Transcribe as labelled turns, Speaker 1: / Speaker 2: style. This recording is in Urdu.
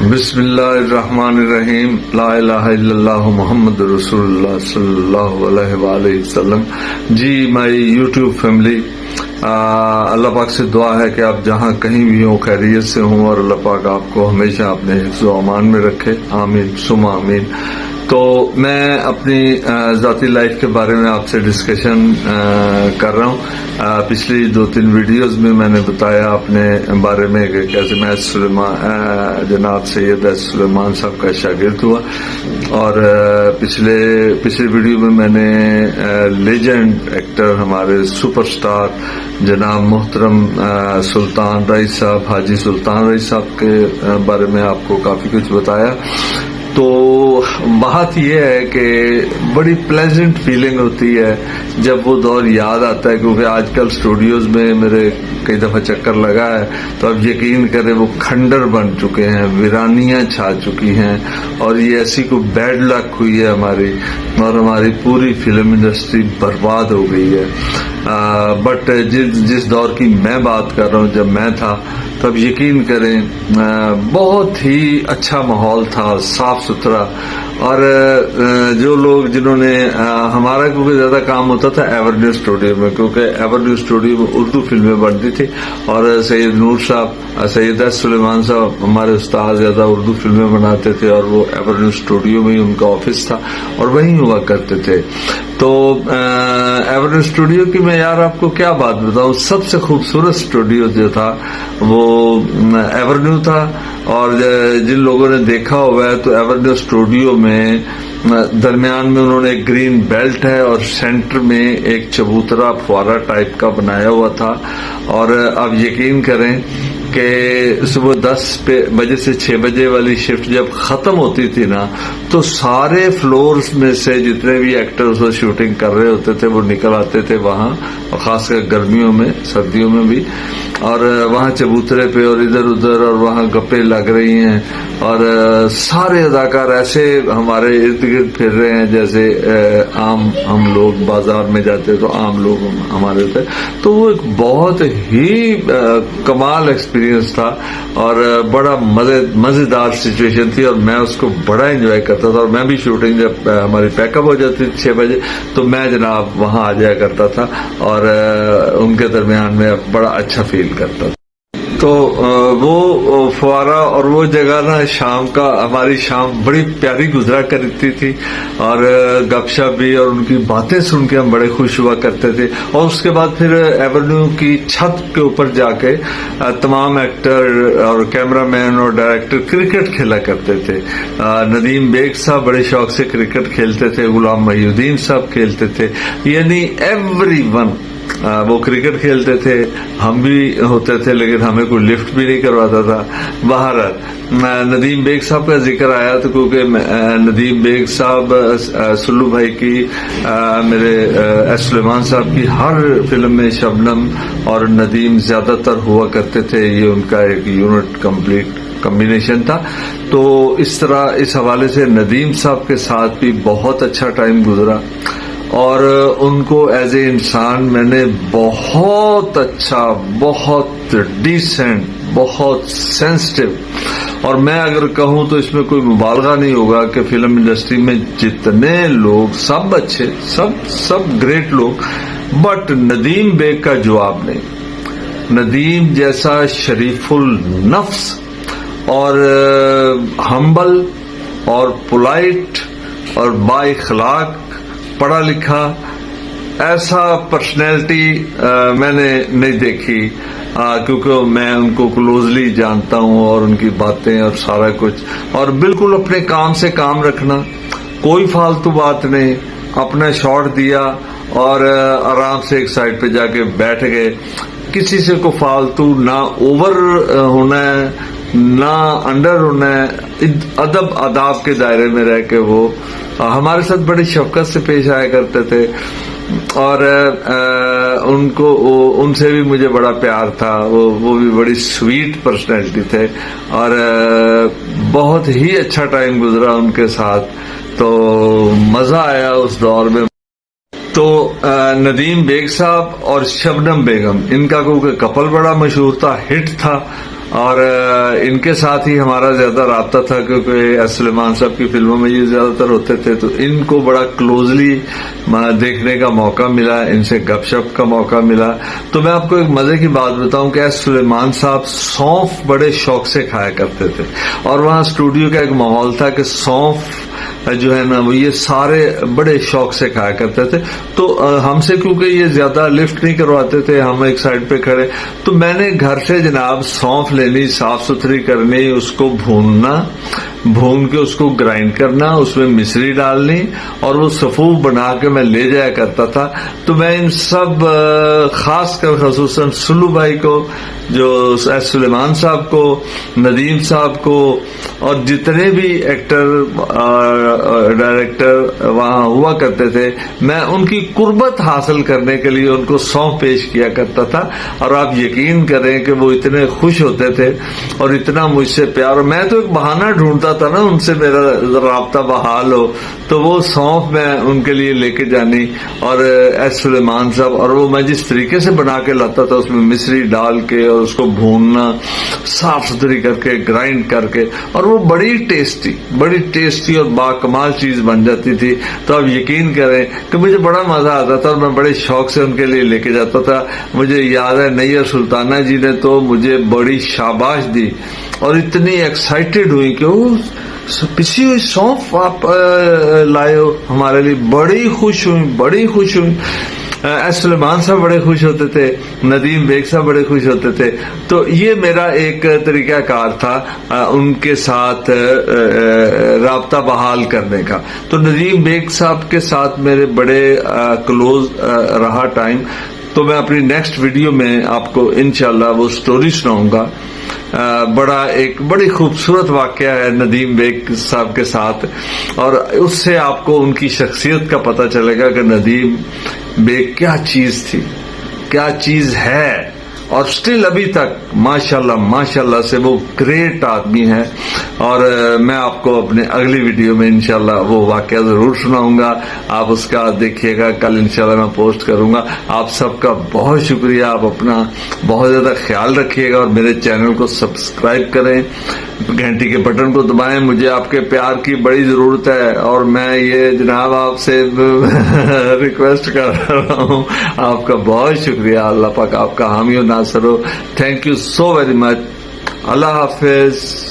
Speaker 1: بسم اللہ الرحمن الرحیم، لا الہ الا اللہ محمد رسول اللہ صلی اللہ علیہ وآلہ وسلم۔ جی مائی یوٹیوب فیملی، اللہ پاک سے دعا ہے کہ آپ جہاں کہیں بھی ہوں خیریت سے ہوں، اور اللہ پاک آپ کو ہمیشہ اپنے حفظ و امان میں رکھے، آمین ثم آمین۔ تو میں اپنی ذاتی لائف کے بارے میں آپ سے ڈسکشن کر رہا ہوں۔ پچھلی 2-3 ویڈیوز میں نے بتایا اپنے بارے میں کہ کیسے میں جناب سید سلیمان صاحب کا شاگرد ہوا، اور پچھلے ویڈیو میں نے لیجنڈ ایکٹر، ہمارے سپر سٹار جناب محترم سلطان رئیس صاحب، حاجی سلطان رئیس صاحب کے بارے میں آپ کو کافی کچھ بتایا۔ تو بات یہ ہے کہ بڑی پلیزنٹ فیلنگ ہوتی ہے جب وہ دور یاد آتا ہے، کیونکہ آج کل اسٹوڈیوز میں میرے کئی دفعہ چکر لگا ہے، تو اب یقین کریں وہ کھنڈر بن چکے ہیں، ویرانیاں چھا چکی ہیں، اور یہ ایسی کوئی بیڈ لک ہوئی ہے ہماری، اور ہماری پوری فلم انڈسٹری برباد ہو گئی ہے۔ بٹ جس دور کی میں بات کر رہا ہوں، جب میں تھا تب یقین کریں بہت ہی اچھا ماحول تھا، صاف ستھرا، اور جو لوگ جنہوں نے ہمارا کیونکہ زیادہ کام ہوتا تھا ایورنیو اسٹوڈیو میں، کیونکہ ایورنیو اسٹوڈیو میں اردو فلمیں بنتی تھی، اور سید نور صاحب، سید سلیمان صاحب ہمارے استاد زیادہ اردو فلمیں بناتے تھے، اور وہ ایورنیو اسٹوڈیو میں ہی ان کا آفس تھا اور وہیں ہوا کرتے تھے۔ تو ایورنیو اسٹوڈیو کی میں یار آپ کو کیا بات بتاؤں، سب سے خوبصورت اسٹوڈیو جو تھا وہ ایورنیو تھا، اور جن لوگوں نے دیکھا ہوا ہے تو ایورنیو اسٹوڈیو میں درمیان میں انہوں نے ایک گرین بیلٹ ہے، اور سینٹر میں ایک چبوترا فوارہ ٹائپ کا بنایا ہوا تھا، اور اب یقین کریں کہ صبح 10 بجے سے 6 بجے والی شفٹ جب ختم ہوتی تھی نا، تو سارے فلورز میں سے جتنے بھی ایکٹرز وہ شوٹنگ کر رہے ہوتے تھے وہ نکل آتے تھے وہاں، اور خاص کر گرمیوں میں، سردیوں میں بھی، اور وہاں چبوترے پہ اور ادھر ادھر، اور وہاں گپے لگ رہی ہیں، اور سارے اداکار ایسے ہمارے ارد گرد پھر رہے ہیں جیسے عام ہم لوگ بازار میں جاتے تو عام لوگ ہمارے تھے۔ تو وہ ایک بہت ہی کمال ایکسپیرینس تھا، اور بڑا مزیدار سچویشن تھی، اور میں اس کو بڑا انجوائے کرتا تھا، اور میں بھی شوٹنگ جب ہماری پیک اپ ہو جاتی تھی 6 بجے تو میں جناب وہاں آ جایا کرتا تھا، اور ان کے درمیان میں بڑا اچھا فیل کرتا تھا۔ تو وہ فوارہ اور وہ جگہ نا، شام کا ہماری شام بڑی پیاری گزرا کرتی تھی، اور گپ شپ بھی، اور ان کی باتیں سن کے ہم بڑے خوش ہوا کرتے تھے۔ اور اس کے بعد پھر ایورنیو کی چھت کے اوپر جا کے تمام ایکٹر اور کیمرہ مین اور ڈائریکٹر کرکٹ کھیلا کرتے تھے۔ ندیم بیگ صاحب بڑے شوق سے کرکٹ کھیلتے تھے، غلام محی الدین صاحب کھیلتے تھے، یعنی ایوری ون وہ کرکٹ کھیلتے تھے، ہم بھی ہوتے تھے، لیکن ہمیں کوئی لفٹ بھی نہیں کرواتا تھا۔ بہرحال ندیم بیگ صاحب کا ذکر آیا تو کیونکہ ندیم بیگ صاحب سلو بھائی کی، میرے سلیمان صاحب کی ہر فلم میں شبنم اور ندیم زیادہ تر ہوا کرتے تھے، یہ ان کا ایک یونٹ کمپلیٹ کمبینیشن تھا۔ تو اس طرح اس حوالے سے ندیم صاحب کے ساتھ بھی بہت اچھا ٹائم گزرا، اور ان کو ایز اے انسان میں نے بہت اچھا، بہت ڈیسنٹ، بہت سینسٹیو، اور میں اگر کہوں تو اس میں کوئی مبالغہ نہیں ہوگا کہ فلم انڈسٹری میں جتنے لوگ سب اچھے، سب گریٹ لوگ، بٹ ندیم بیگ کا جواب نہیں۔ ندیم جیسا شریف النفس اور ہمبل اور پولائٹ اور با اخلاق، پڑھا لکھا، ایسا پرسنالٹی میں نے نہیں دیکھی، کیونکہ میں ان کو کلوزلی جانتا ہوں، اور ان کی باتیں اور سارا کچھ، اور بالکل اپنے کام سے کام رکھنا، کوئی فالتو بات نہیں، اپنا شاٹ دیا اور آرام سے ایک سائڈ پہ جا کے بیٹھ گئے، کسی سے کو فالتو نہ اوور ہونا ہے نہ انڈر ہونا ہے، ادب آداب کے دائرے میں رہ کے وہ ہمارے ساتھ بڑی شفقت سے پیش آیا کرتے تھے، اور ان سے بھی مجھے بڑا پیار تھا، وہ بھی بڑی سویٹ پرسنالٹی تھے، اور بہت ہی اچھا ٹائم گزرا ان کے ساتھ، تو مزہ آیا اس دور میں۔ تو ندیم بیگ صاحب اور شبنم بیگم، ان کا کیونکہ کپل بڑا مشہور تھا، ہٹ تھا، اور ان کے ساتھ ہی ہمارا زیادہ رابطہ تھا کیونکہ ایس سلیمان صاحب کی فلموں میں یہ زیادہ تر ہوتے تھے، تو ان کو بڑا کلوزلی دیکھنے کا موقع ملا، ان سے گپ شپ کا موقع ملا۔ تو میں آپ کو ایک مزے کی بات بتاؤں کہ ایس سلیمان صاحب سونف بڑے شوق سے کھایا کرتے تھے، اور وہاں اسٹوڈیو کا ایک ماحول تھا کہ سونف جو ہے نا وہ یہ سارے بڑے شوق سے کھایا کرتے تھے۔ تو ہم سے کیونکہ یہ زیادہ لفٹ نہیں کرواتے تھے، ہم ایک سائڈ پہ کھڑے، تو میں نے گھر سے جناب سونف لینی، صاف ستھری کرنی، اس کو بھون کے اس کو گرائنڈ کرنا، اس میں مصری ڈالنی، اور وہ صفوف بنا کے میں لے جایا کرتا تھا۔ تو میں ان سب خاص کر خصوصاً سلو بھائی کو، جو ایس سلیمان صاحب کو، ندیم صاحب کو، اور جتنے بھی ایکٹر ڈائریکٹر وہاں ہوا کرتے تھے، میں ان کی قربت حاصل کرنے کے لیے ان کو سونف پیش کیا کرتا تھا، اور آپ یقین کریں کہ وہ اتنے خوش ہوتے تھے اور اتنا مجھ سے پیار، اور میں تو ایک بہانہ ڈھونڈتا تھا نا ان سے میرا رابطہ بحال ہو، تو وہ سونف میں ان کے لیے لے کے جانی، اور ایس سلیمان صاحب، اور وہ میں جس طریقے سے بنا کے لاتا تھا، اس میں مصری ڈال کے اور اس کو بھوننا، صاف ستھری کر کے گرائنڈ کر کے، اور وہ بڑی ٹیسٹی اور باکمال چیز بن جاتی تھی۔ تو آپ یقین کریں کہ مجھے بڑا مزہ آتا تھا، اور میں بڑے شوق سے ان کے لیے لے کے جاتا تھا۔ مجھے یاد ہے نیّر سلطانہ جی نے تو مجھے بڑی شاباش دی، اور اتنی ایکسائٹیڈ ہوئی کہ وہ پسی ہوئی سونف آپ لائے ہو ہمارے لیے، بڑی خوش ہوئی۔ ایس سلیمان صاحب بڑے خوش ہوتے تھے، ندیم بیگ صاحب بڑے خوش ہوتے تھے۔ تو یہ میرا ایک طریقہ کار تھا ان کے ساتھ رابطہ بحال کرنے کا۔ تو ندیم بیگ صاحب کے ساتھ میرے بڑے کلوز رہا ٹائم۔ تو میں اپنی نیکسٹ ویڈیو میں آپ کو انشاءاللہ وہ سٹوری سناؤں گا۔ ایک بڑی خوبصورت واقعہ ہے ندیم بیگ صاحب کے ساتھ، اور اس سے آپ کو ان کی شخصیت کا پتہ چلے گا کہ ندیم بیگ کیا چیز تھی، کیا چیز ہے، اور سٹل ابھی تک ماشاءاللہ سے وہ گریٹ آدمی ہے۔ اور میں آپ کو اپنے اگلی ویڈیو میں انشاءاللہ وہ واقعہ ضرور سناؤں گا، آپ اس کا دیکھیے گا، کل انشاءاللہ میں پوسٹ کروں گا۔ آپ سب کا بہت شکریہ، آپ اپنا بہت زیادہ خیال رکھیے گا، اور میرے چینل کو سبسکرائب کریں، گھنٹی کے بٹن کو دبائیں، مجھے آپ کے پیار کی بڑی ضرورت ہے، اور میں یہ جناب آپ سے ریکویسٹ کر رہا ہوں۔ آپ کا بہت شکریہ، اللہ پاک آپ کا حامی و ناصر ہو۔ Thank you so very much, اللہ حافظ۔